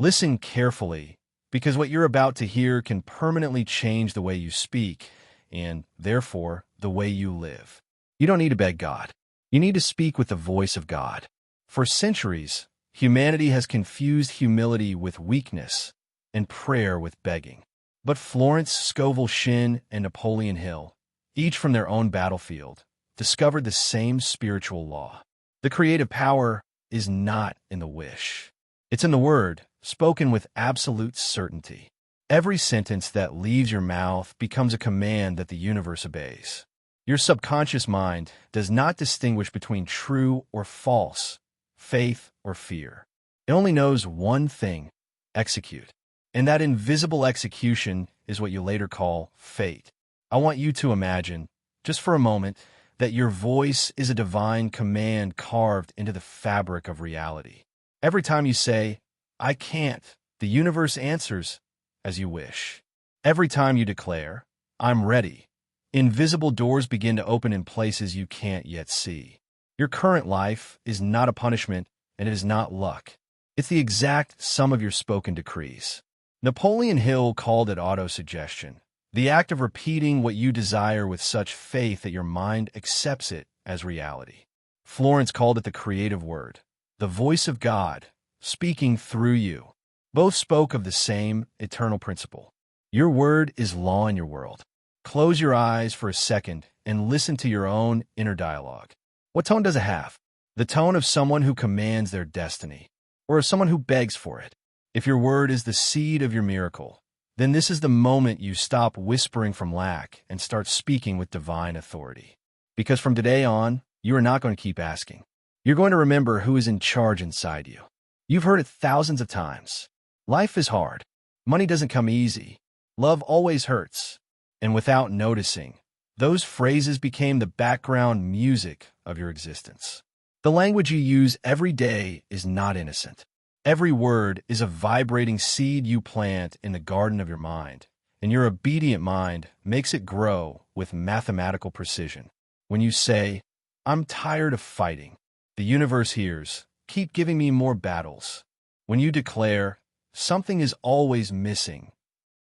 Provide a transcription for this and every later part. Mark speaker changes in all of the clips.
Speaker 1: Listen carefully, because what you're about to hear can permanently change the way you speak, and, therefore, the way you live. You don't need to beg God. You need to speak with the voice of God. For centuries, humanity has confused humility with weakness and prayer with begging. But Florence Scovel Shinn and Napoleon Hill, each from their own battlefield, discovered the same spiritual law. The creative power is not in the wish. It's in the word, spoken with absolute certainty. Every sentence that leaves your mouth becomes a command that the universe obeys. Your subconscious mind does not distinguish between true or false, faith or fear. It only knows one thing: execute. And that invisible execution is what you later call fate. I want you to imagine, just for a moment, that your voice is a divine command carved into the fabric of reality. Every time you say, "I can't," the universe answers as you wish. Every time you declare, "I'm ready," invisible doors begin to open in places you can't yet see. Your current life is not a punishment, and it is not luck. It's the exact sum of your spoken decrees. Napoleon Hill called it autosuggestion, the act of repeating what you desire with such faith that your mind accepts it as reality. Florence called it the creative word, the voice of God, speaking through you. Both spoke of the same eternal principle. Your word is law in your world. Close your eyes for a second and listen to your own inner dialogue. What tone does it have? The tone of someone who commands their destiny, or of someone who begs for it? If your word is the seed of your miracle, then this is the moment you stop whispering from lack and start speaking with divine authority. Because from today on, you are not going to keep asking. You're going to remember who is in charge inside you. You've heard it thousands of times. Life is hard. Money doesn't come easy. Love always hurts. And without noticing, those phrases became the background music of your existence. The language you use every day is not innocent. Every word is a vibrating seed you plant in the garden of your mind, and your obedient mind makes it grow with mathematical precision. When you say, "I'm tired of fighting," the universe hears, "Keep giving me more battles." When you declare, "Something is always missing,"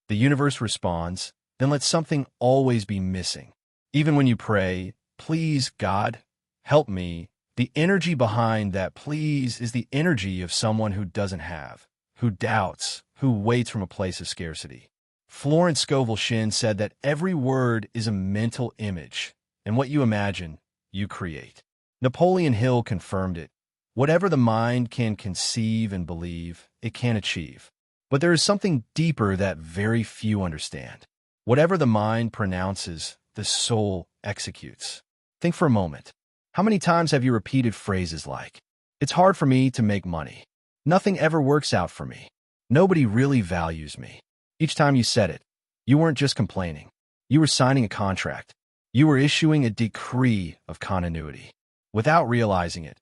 Speaker 1: the universe responds, "Then let something always be missing." Even when you pray, "Please, God, help me," the energy behind that please is the energy of someone who doesn't have, who doubts, who waits from a place of scarcity. Florence Scovel Shinn said that every word is a mental image, and what you imagine, you create. Napoleon Hill confirmed it. Whatever the mind can conceive and believe, it can achieve. But there is something deeper that very few understand. Whatever the mind pronounces, the soul executes. Think for a moment. How many times have you repeated phrases like, "It's hard for me to make money. Nothing ever works out for me. Nobody really values me"? Each time you said it, you weren't just complaining. You were signing a contract. You were issuing a decree of continuity. Without realizing it,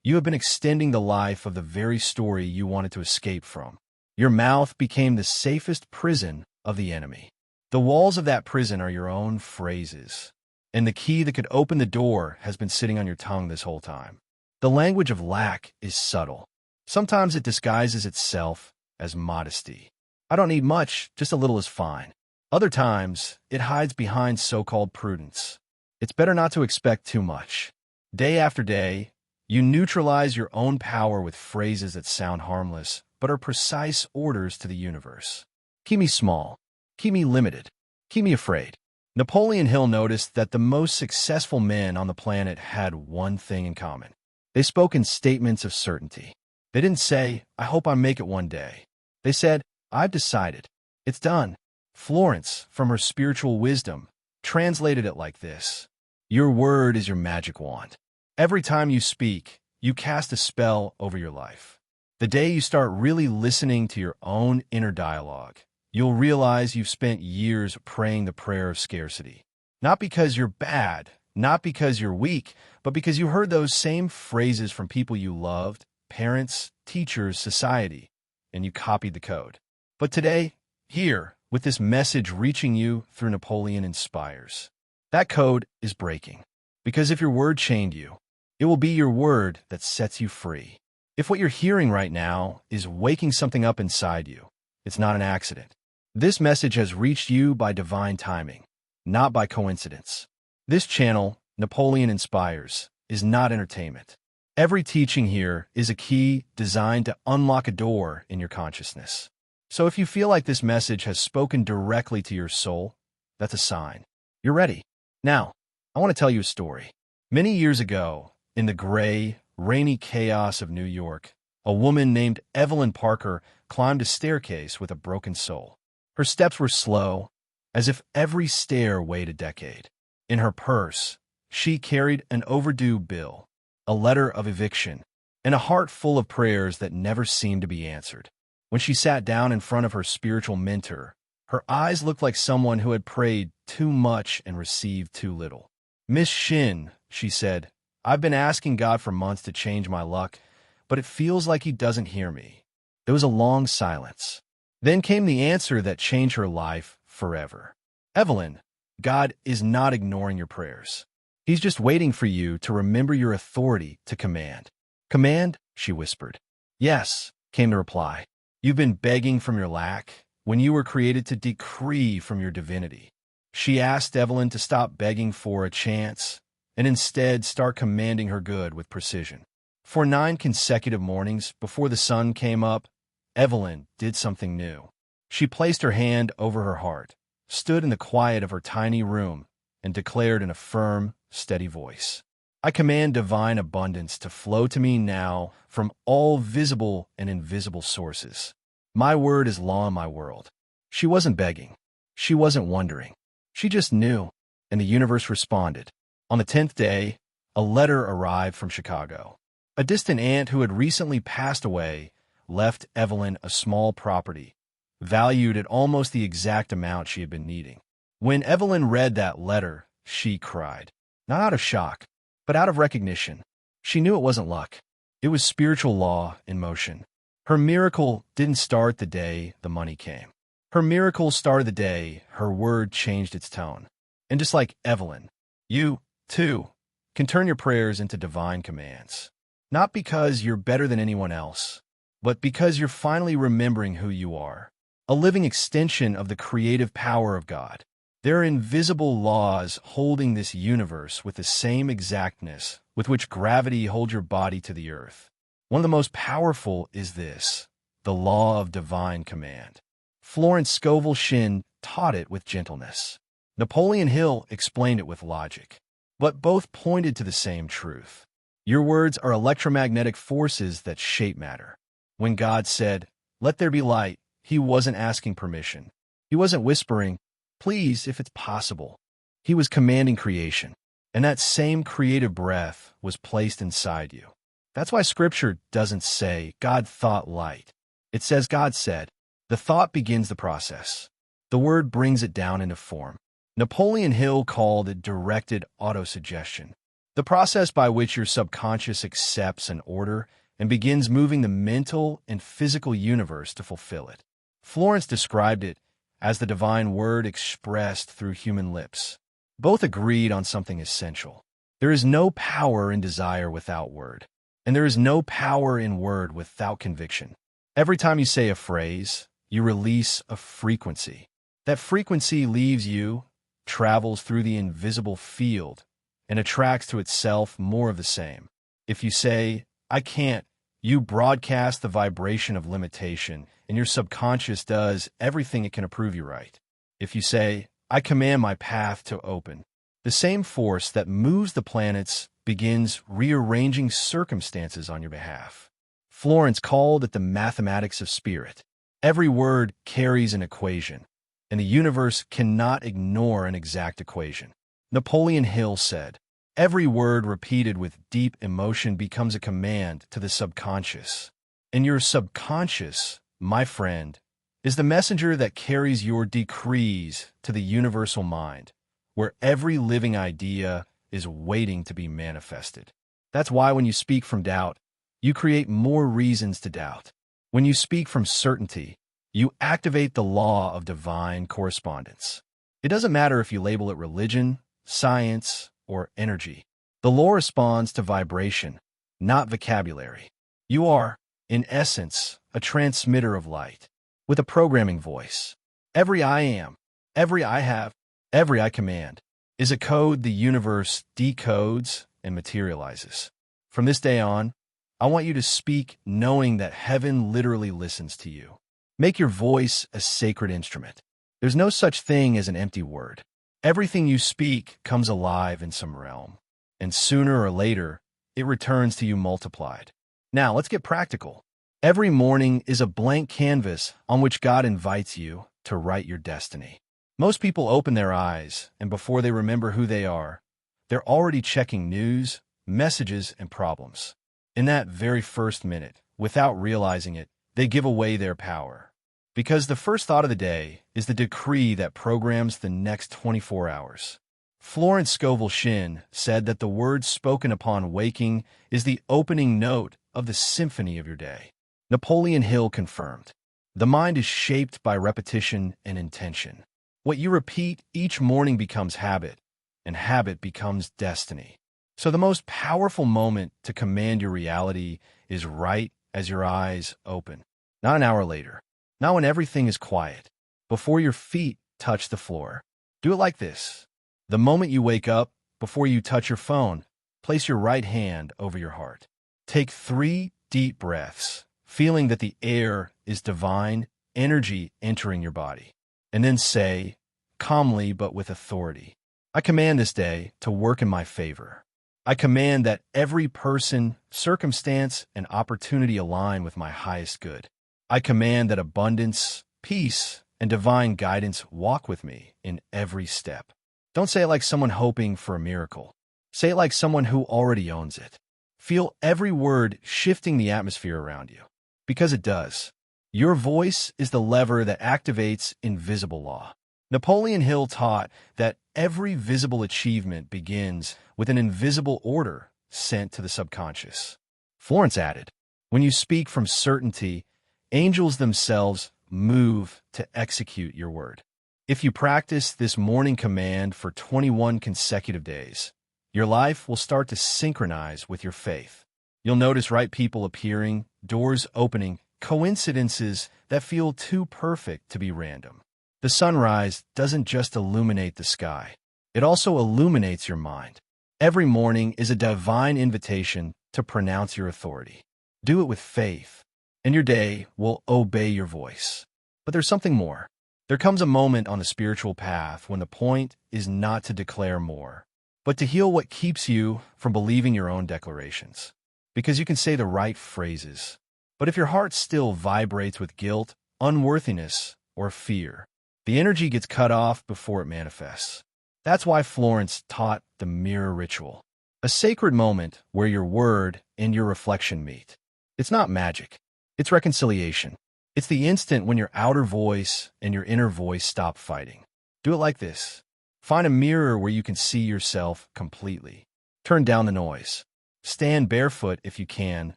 Speaker 1: you have been extending the life of the very story you wanted to escape from. Your mouth became the safest prison of the enemy. The walls of that prison are your own phrases. And the key that could open the door has been sitting on your tongue this whole time. The language of lack is subtle. Sometimes it disguises itself as modesty. "I don't need much, just a little is fine." Other times, it hides behind so-called prudence. It's better not to expect too much. Day after day, you neutralize your own power with phrases that sound harmless, but are precise orders to the universe. Keep me small. Keep me limited. Keep me afraid. Napoleon Hill noticed that the most successful men on the planet had one thing in common. They spoke in statements of certainty. They didn't say, "I hope I make it one day." They said, "I've decided. It's done." Florence, from her spiritual wisdom, translated it like this: your word is your magic wand. Every time you speak, you cast a spell over your life. The day you start really listening to your own inner dialogue, you'll realize you've spent years praying the prayer of scarcity. Not because you're bad, not because you're weak, but because you heard those same phrases from people you loved, parents, teachers, society, and you copied the code. But today, here, with this message reaching you through Napoleon Inspires, that code is breaking. Because if your word chained you, it will be your word that sets you free. If what you're hearing right now is waking something up inside you, it's not an accident. This message has reached you by divine timing, not by coincidence. This channel, Napoleon Inspires, is not entertainment. Every teaching here is a key designed to unlock a door in your consciousness. So if you feel like this message has spoken directly to your soul, that's a sign. You're ready. Now, I want to tell you a story. Many years ago, in the gray, rainy chaos of New York, a woman named Evelyn Parker climbed a staircase with a broken soul. Her steps were slow, as if every stair weighed a decade. In her purse, she carried an overdue bill, a letter of eviction, and a heart full of prayers that never seemed to be answered. When she sat down in front of her spiritual mentor, her eyes looked like someone who had prayed too much and received too little. "Miss Shinn," she said, "I've been asking God for months to change my luck, but it feels like He doesn't hear me." There was a long silence. Then came the answer that changed her life forever. "Evelyn, God is not ignoring your prayers. He's just waiting for you to remember your authority to command." "Command?" she whispered. "Yes," came the reply. "You've been begging from your lack when you were created to decree from your divinity." She asked Evelyn to stop begging for a chance and instead start commanding her good with precision. For 9 consecutive mornings before the sun came up, Evelyn did something new. She placed her hand over her heart, stood in the quiet of her tiny room, and declared in a firm, steady voice, "I command divine abundance to flow to me now from all visible and invisible sources. My word is law in my world." She wasn't begging. She wasn't wondering. She just knew, and the universe responded. On the 10th day, a letter arrived from Chicago. A distant aunt who had recently passed away left Evelyn a small property, valued at almost the exact amount she had been needing. When Evelyn read that letter, she cried. Not out of shock, but out of recognition. She knew it wasn't luck. It was spiritual law in motion. Her miracle didn't start the day the money came. Her miracle started the day her word changed its tone. And just like Evelyn, you, too, can turn your prayers into divine commands. Not because you're better than anyone else, but because you're finally remembering who you are, a living extension of the creative power of God. There are invisible laws holding this universe with the same exactness with which gravity holds your body to the earth. One of the most powerful is this, the law of divine command. Florence Scovel Shinn taught it with gentleness. Napoleon Hill explained it with logic. But both pointed to the same truth. Your words are electromagnetic forces that shape matter. When God said, "Let there be light," He wasn't asking permission. He wasn't whispering, "Please, if it's possible." He was commanding creation. And that same creative breath was placed inside you. That's why Scripture doesn't say, "God thought light." It says, "God said." The thought begins the process. The word brings it down into form. Napoleon Hill called it directed autosuggestion, the process by which your subconscious accepts an order and begins moving the mental and physical universe to fulfill it. Florence described it as the divine word expressed through human lips. Both agreed on something essential. There is no power in desire without word, and there is no power in word without conviction. Every time you say a phrase, you release a frequency. That frequency leaves you, travels through the invisible field, and attracts to itself more of the same. If you say, "I can't," you broadcast the vibration of limitation, and your subconscious does everything it can to prove you right. If you say, "I command my path to open," the same force that moves the planets begins rearranging circumstances on your behalf. Florence called it the mathematics of spirit. Every word carries an equation, and the universe cannot ignore an exact equation. Napoleon Hill said, "Every word repeated with deep emotion becomes a command to the subconscious." And your subconscious, my friend, is the messenger that carries your decrees to the universal mind, where every living idea is waiting to be manifested. That's why when you speak from doubt, you create more reasons to doubt. When you speak from certainty, you activate the law of divine correspondence. It doesn't matter if you label it religion, science, or energy. The law responds to vibration, not vocabulary. You are, in essence, a transmitter of light, with a programming voice. Every I am, every I have, every I command, is a code the universe decodes and materializes. From this day on, I want you to speak knowing that heaven literally listens to you. Make your voice a sacred instrument. There's no such thing as an empty word. Everything you speak comes alive in some realm, and sooner or later, it returns to you multiplied. Now, let's get practical. Every morning is a blank canvas on which God invites you to write your destiny. Most people open their eyes, and before they remember who they are, they're already checking news, messages, and problems. In that very first minute, without realizing it, they give away their power. Because the first thought of the day is the decree that programs the next 24 hours. Florence Scovel Shinn said that the word spoken upon waking is the opening note of the symphony of your day. Napoleon Hill confirmed, "The mind is shaped by repetition and intention. What you repeat each morning becomes habit, and habit becomes destiny." So the most powerful moment to command your reality is right as your eyes open, not an hour later, not when everything is quiet, before your feet touch the floor. Do it like this. The moment you wake up, before you touch your phone, place your right hand over your heart. Take 3 deep breaths, feeling that the air is divine energy entering your body. And then say, calmly but with authority, "I command this day to work in my favor. I command that every person, circumstance, and opportunity align with my highest good. I command that abundance, peace, and divine guidance walk with me in every step." Don't say it like someone hoping for a miracle. Say it like someone who already owns it. Feel every word shifting the atmosphere around you. Because it does. Your voice is the lever that activates invisible law. Napoleon Hill taught that every visible achievement begins with an invisible order sent to the subconscious. Florence added, "When you speak from certainty, angels themselves move to execute your word." If you practice this morning command for 21 consecutive days, your life will start to synchronize with your faith. You'll notice right people appearing, doors opening, coincidences that feel too perfect to be random. The sunrise doesn't just illuminate the sky. It also illuminates your mind. Every morning is a divine invitation to pronounce your authority. Do it with faith, and your day will obey your voice. But there's something more. There comes a moment on the spiritual path when the point is not to declare more, but to heal what keeps you from believing your own declarations. Because you can say the right phrases, but if your heart still vibrates with guilt, unworthiness, or fear, the energy gets cut off before it manifests. That's why Florence taught the mirror ritual, a sacred moment where your word and your reflection meet. It's not magic. It's reconciliation. It's the instant when your outer voice and your inner voice stop fighting. Do it like this. Find a mirror where you can see yourself completely. Turn down the noise. Stand barefoot if you can,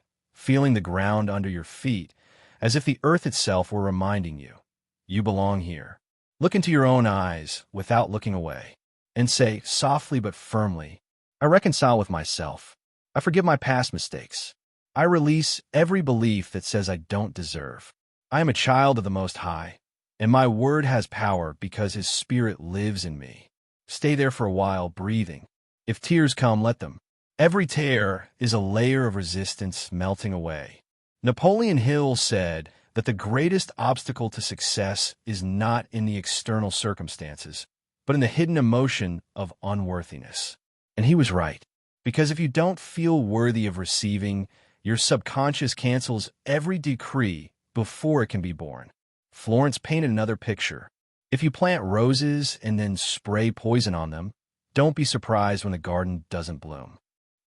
Speaker 1: feeling the ground under your feet, as if the earth itself were reminding you, you belong here. Look into your own eyes without looking away, and say, softly but firmly, "I reconcile with myself. I forgive my past mistakes. I release every belief that says I don't deserve. I am a child of the Most High, and my word has power because His Spirit lives in me." Stay there for a while, breathing. If tears come, let them. Every tear is a layer of resistance melting away. Napoleon Hill said that the greatest obstacle to success is not in the external circumstances, but in the hidden emotion of unworthiness. And he was right, because if you don't feel worthy of receiving, your subconscious cancels every decree before it can be born. Florence painted another picture. If you plant roses and then spray poison on them, don't be surprised when the garden doesn't bloom.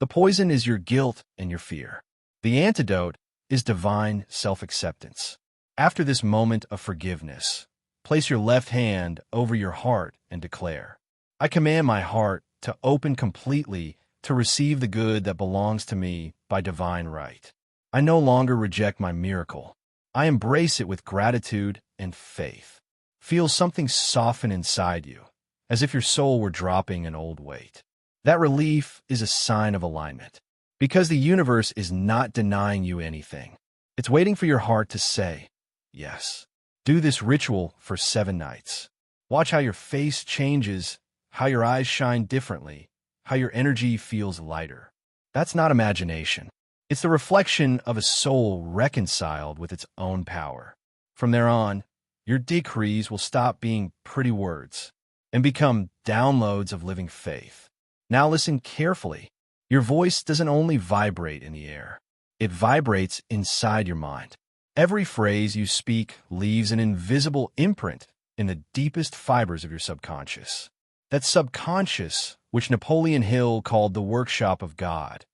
Speaker 1: The poison is your guilt and your fear. The antidote is divine self-acceptance. After this moment of forgiveness, place your left hand over your heart and declare, "I command my heart to open completely to receive the good that belongs to me by divine right. I no longer reject my miracle. I embrace it with gratitude and faith." Feel something soften inside you, as if your soul were dropping an old weight. That relief is a sign of alignment. Because the universe is not denying you anything. It's waiting for your heart to say, yes. Do this ritual for 7 nights. Watch how your face changes, how your eyes shine differently, how your energy feels lighter. That's not imagination. It's the reflection of a soul reconciled with its own power. From there on, your decrees will stop being pretty words and become downloads of living faith. Now listen carefully. Your voice doesn't only vibrate in the air. It vibrates inside your mind. Every phrase you speak leaves an invisible imprint in the deepest fibers of your subconscious. That subconscious, which Napoleon Hill called the workshop of God,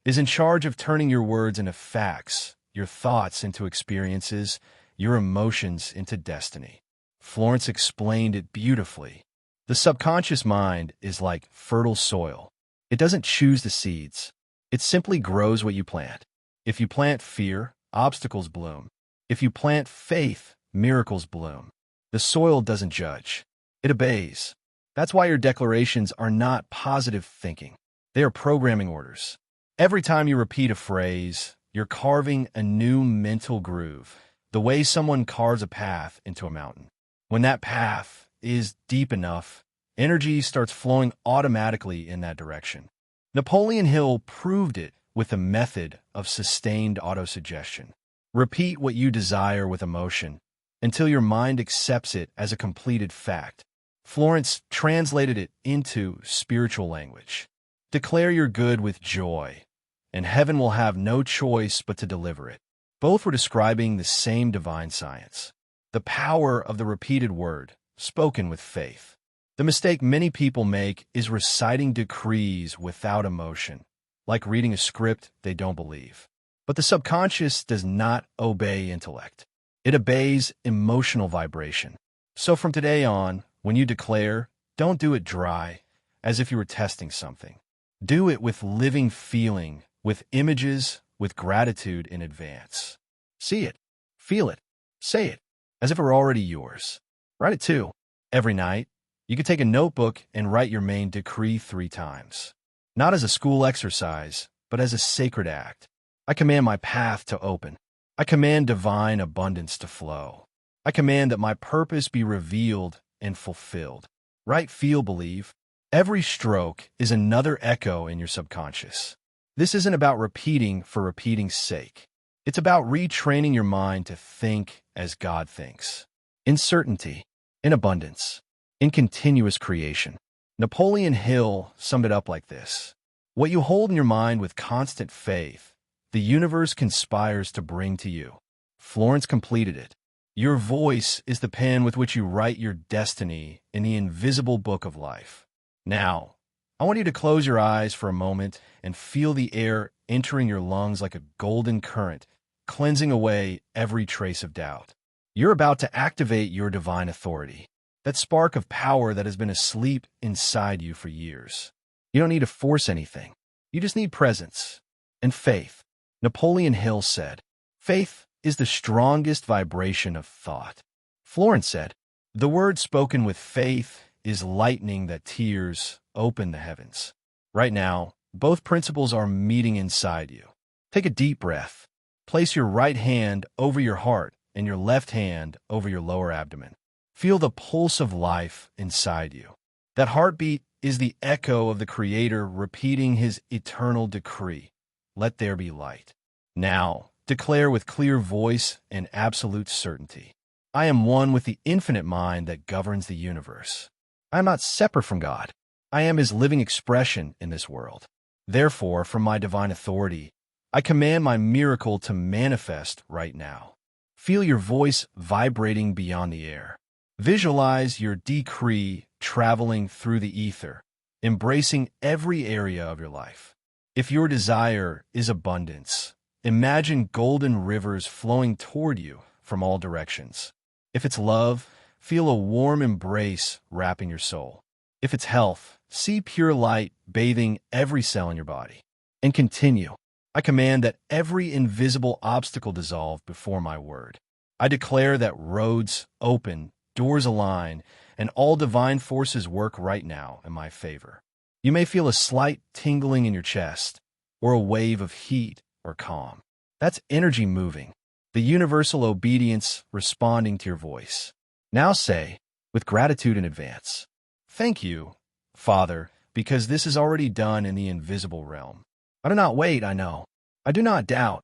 Speaker 1: is in charge of turning your words into facts, your thoughts into experiences, your emotions into destiny. Florence explained it beautifully. The subconscious mind is like fertile soil. It doesn't choose the seeds. It simply grows what you plant. If you plant fear, obstacles bloom. If you plant faith, miracles bloom. The soil doesn't judge. It obeys. That's why your declarations are not positive thinking. They are programming orders. Every time you repeat a phrase, you're carving a new mental groove, the way someone carves a path into a mountain. When that path is deep enough, energy starts flowing automatically in that direction. Napoleon Hill proved it with a method of sustained autosuggestion. Repeat what you desire with emotion until your mind accepts it as a completed fact. Florence translated it into spiritual language. Declare your good with joy, and heaven will have no choice but to deliver it. Both were describing the same divine science, the power of the repeated word, spoken with faith. The mistake many people make is reciting decrees without emotion, like reading a script they don't believe. But the subconscious does not obey intellect. It obeys emotional vibration. So from today on, when you declare, don't do it dry, as if you were testing something. Do it with living feeling, with images, with gratitude in advance. See it, feel it, say it, as if it were already yours. Write it too. Every night, you could take a notebook and write your main decree 3 times. Not as a school exercise, but as a sacred act. I command my path to open. I command divine abundance to flow. I command that my purpose be revealed and fulfilled. Write, feel, believe. Every stroke is another echo in your subconscious. This isn't about repeating for repeating's sake. It's about retraining your mind to think as God thinks. In certainty, in abundance, in continuous creation. Napoleon Hill summed it up like this. What you hold in your mind with constant faith, the universe conspires to bring to you. Florence completed it. Your voice is the pen with which you write your destiny in the invisible book of life. Now, I want you to close your eyes for a moment and feel the air entering your lungs like a golden current, cleansing away every trace of doubt. You're about to activate your divine authority, that spark of power that has been asleep inside you for years. You don't need to force anything. You just need presence and faith. Napoleon Hill said, faith is the strongest vibration of thought. Florence said, the word spoken with faith is lightning that tears open the heavens. Right now, both principles are meeting inside you. Take a deep breath. Place your right hand over your heart and your left hand over your lower abdomen. Feel the pulse of life inside you. That heartbeat is the echo of the Creator repeating His eternal decree. Let there be light. Now, declare with clear voice and absolute certainty. I am one with the infinite mind that governs the universe. I am not separate from God. I am His living expression in this world. Therefore, from my divine authority, I command my miracle to manifest right now. Feel your voice vibrating beyond the air. Visualize your decree traveling through the ether, embracing every area of your life. If your desire is abundance, imagine golden rivers flowing toward you from all directions. If it's love, feel a warm embrace wrapping your soul. If it's health, see pure light bathing every cell in your body. And continue. I command that every invisible obstacle dissolve before my word. I declare that roads open, doors align, and all divine forces work right now in my favor. You may feel a slight tingling in your chest, or a wave of heat or calm. That's energy moving, the universal obedience responding to your voice. Now say, with gratitude in advance, "Thank you, Father, because this is already done in the invisible realm. I do not wait, I know. I do not doubt,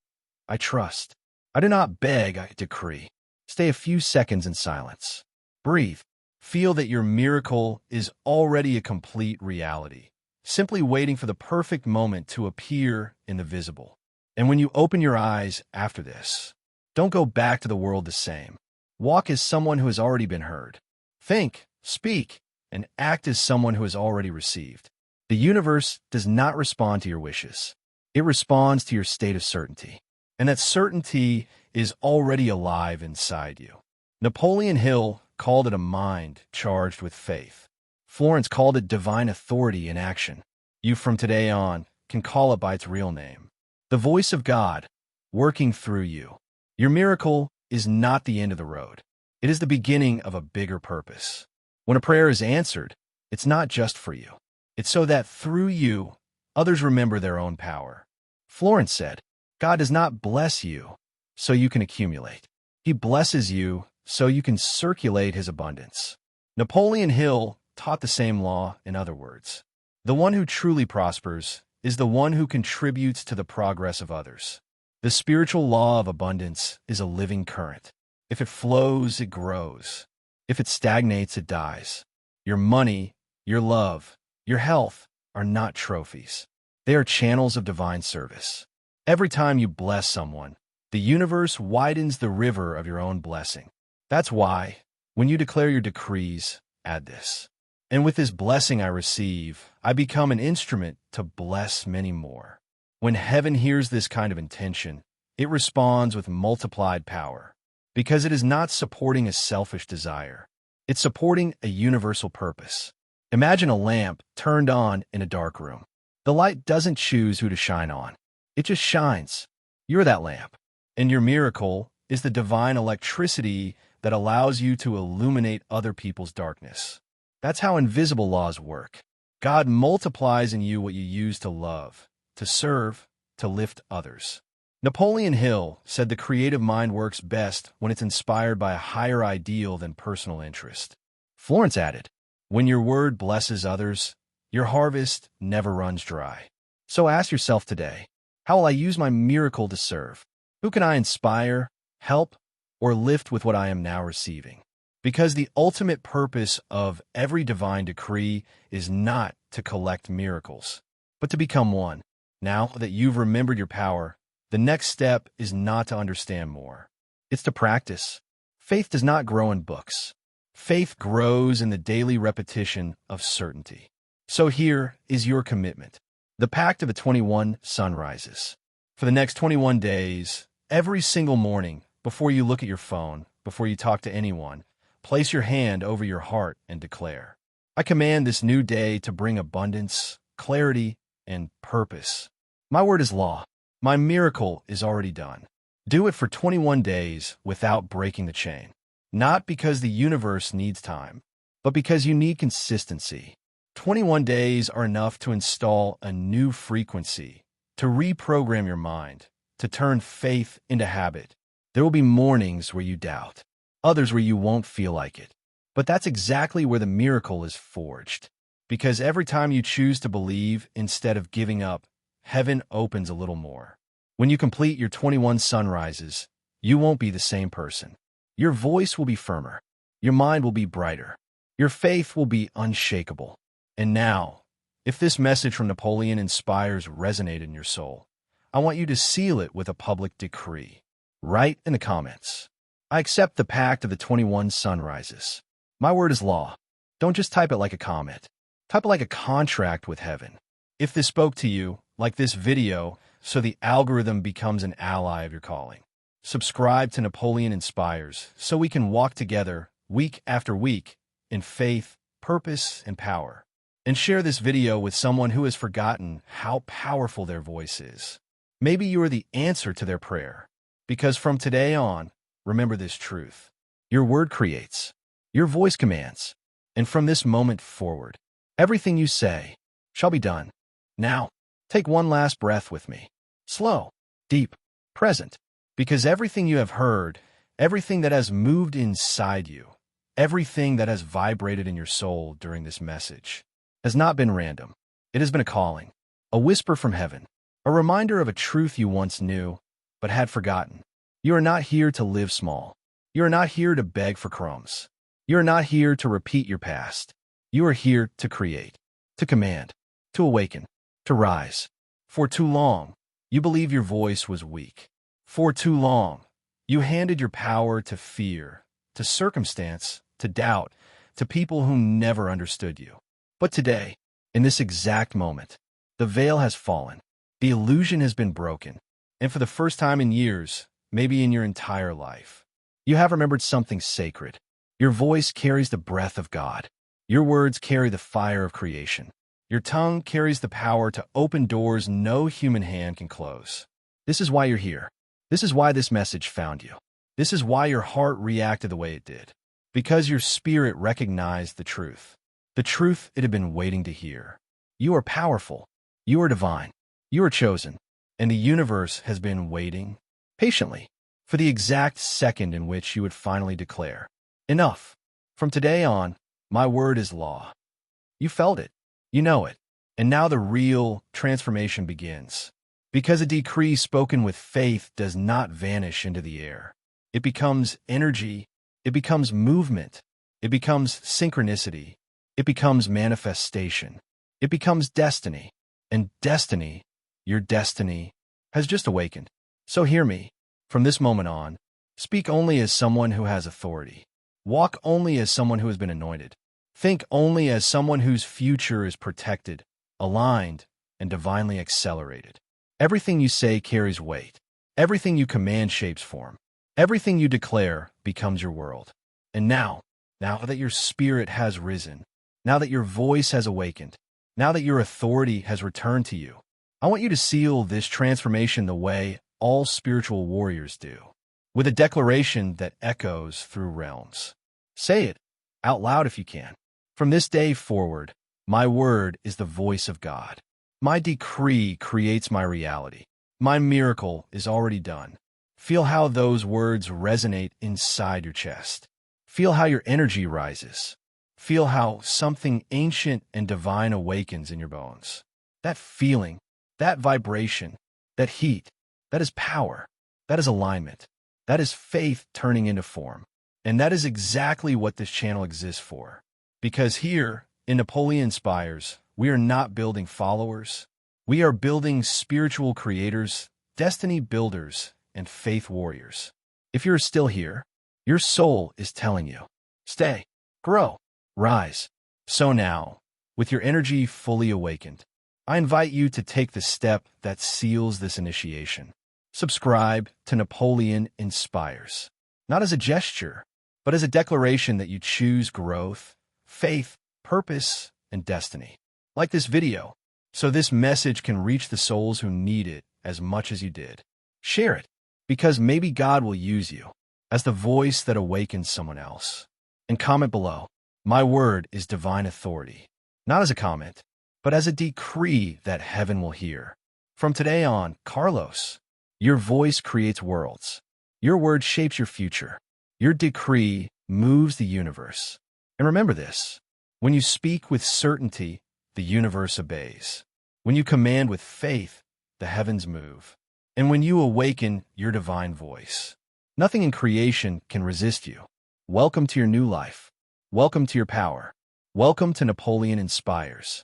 Speaker 1: I trust. I do not beg, I decree." Stay a few seconds in silence. Breathe. Feel that your miracle is already a complete reality, simply waiting for the perfect moment to appear in the visible. And when you open your eyes after this, don't go back to the world the same. Walk as someone who has already been heard. Think, speak, and act as someone who has already received. The universe does not respond to your wishes. It responds to your state of certainty. And that certainty is already alive inside you. Napoleon Hill called it a mind charged with faith. Florence called it divine authority in action. You from today on can call it by its real name. The voice of God working through you. Your miracle is not the end of the road. It is the beginning of a bigger purpose. When a prayer is answered, it's not just for you. It's so that through you, others remember their own power. Florence said, "God does not bless you so you can accumulate. He blesses you so you can circulate his abundance." Napoleon Hill taught the same law in other words. The one who truly prospers is the one who contributes to the progress of others. The spiritual law of abundance is a living current. If it flows, it grows. If it stagnates, it dies. Your money, your love, your health are not trophies. They are channels of divine service. Every time you bless someone, the universe widens the river of your own blessing. That's why, when you declare your decrees, add this. "And with this blessing I receive, I become an instrument to bless many more." When heaven hears this kind of intention, it responds with multiplied power, because it is not supporting a selfish desire. It's supporting a universal purpose. Imagine a lamp turned on in a dark room. The light doesn't choose who to shine on. It just shines. You're that lamp. And your miracle is the divine electricity that allows you to illuminate other people's darkness. That's how invisible laws work. God multiplies in you what you use to love, to serve, to lift others. Napoleon Hill said the creative mind works best when it's inspired by a higher ideal than personal interest. Florence added, "When your word blesses others, your harvest never runs dry." So ask yourself today, how will I use my miracle to serve? Who can I inspire, help, or lift with what I am now receiving? Because the ultimate purpose of every divine decree is not to collect miracles, but to become one. Now that you've remembered your power, the next step is not to understand more. It's to practice. Faith does not grow in books. Faith grows in the daily repetition of certainty. So here is your commitment. The pact of the 21 sunrises. For the next 21 days, every single morning, before you look at your phone, before you talk to anyone, place your hand over your heart and declare, "I command this new day to bring abundance, clarity, and purpose. My word is law. My miracle is already done." Do it for 21 days without breaking the chain. Not because the universe needs time, but because you need consistency. 21 days are enough to install a new frequency, to reprogram your mind, to turn faith into habit. There will be mornings where you doubt, others where you won't feel like it. But that's exactly where the miracle is forged. Because every time you choose to believe instead of giving up, heaven opens a little more. When you complete your 21 sunrises, you won't be the same person. Your voice will be firmer. Your mind will be brighter. Your faith will be unshakable. And now, if this message from Napoleon inspires resonate in your soul, I want you to seal it with a public decree. Write in the comments, "I accept the pact of the 21 sunrises. My word is law." Don't just type it like a comment. Type it like a contract with heaven. If this spoke to you, like this video, so the algorithm becomes an ally of your calling. Subscribe to Napoleon Inspires so we can walk together week after week in faith, purpose, and power. And share this video with someone who has forgotten how powerful their voice is. Maybe you are the answer to their prayer. Because from today on, remember this truth. Your word creates. Your voice commands. And from this moment forward, everything you say shall be done. Now, Take one last breath with me. Slow, deep, present. Because everything you have heard, everything that has moved inside you, everything that has vibrated in your soul during this message has not been random. It has been a calling, a whisper from heaven, a reminder of a truth you once knew but had forgotten. You are not here to live small. You are not here to beg for crumbs. You are not here to repeat your past. You are here to create, to command, to awaken, to rise. For too long, you believed your voice was weak. For too long, you handed your power to fear, to circumstance, to doubt, to people who never understood you. But today, in this exact moment, the veil has fallen. The illusion has been broken. And for the first time in years, maybe in your entire life, you have remembered something sacred. Your voice carries the breath of God. Your words carry the fire of creation. Your tongue carries the power to open doors no human hand can close. This is why you're here. This is why this message found you. This is why your heart reacted the way it did. Because your spirit recognized the truth. The truth it had been waiting to hear. You are powerful. You are divine. You are chosen. And the universe has been waiting patiently for the exact second in which you would finally declare, enough. From today on, my word is law. You felt it. You know it. And now the real transformation begins. Because a decree spoken with faith does not vanish into the air. It becomes energy. It becomes movement. It becomes synchronicity. It becomes manifestation. It becomes destiny. And destiny, your destiny, has just awakened. So hear me. From this moment on, speak only as someone who has authority. Walk only as someone who has been anointed. Think only as someone whose future is protected, aligned, and divinely accelerated. Everything you say carries weight. Everything you command shapes form. Everything you declare becomes your world. And now that your spirit has risen, now that your voice has awakened, now that your authority has returned to you, I want you to seal this transformation the way all spiritual warriors do, with a declaration that echoes through realms. Say it out loud if you can. From this day forward, my word is the voice of God. My decree creates my reality. My miracle is already done. Feel how those words resonate inside your chest. Feel how your energy rises. Feel how something ancient and divine awakens in your bones. That feeling, that vibration, that heat, that is power. That is alignment. That is faith turning into form. And that is exactly what this channel exists for. Because here, in Napoleon Inspires, we are not building followers. We are building spiritual creators, destiny builders, and faith warriors. If you're still here, your soul is telling you, stay, grow, rise. So now, with your energy fully awakened, I invite you to take the step that seals this initiation. Subscribe to Napoleon Inspires, not as a gesture, but as a declaration that you choose growth, faith, purpose, and destiny. Like this video, so this message can reach the souls who need it as much as you did. Share it, because maybe God will use you as the voice that awakens someone else. And comment below, my word is divine authority, not as a comment, but as a decree that heaven will hear. From today on, Carlos, your voice creates worlds. Your word shapes your future. Your decree moves the universe. And remember this, when you speak with certainty, the universe obeys. When you command with faith, the heavens move. And when you awaken your divine voice, nothing in creation can resist you. Welcome to your new life. Welcome to your power. Welcome to Napoleon Inspires.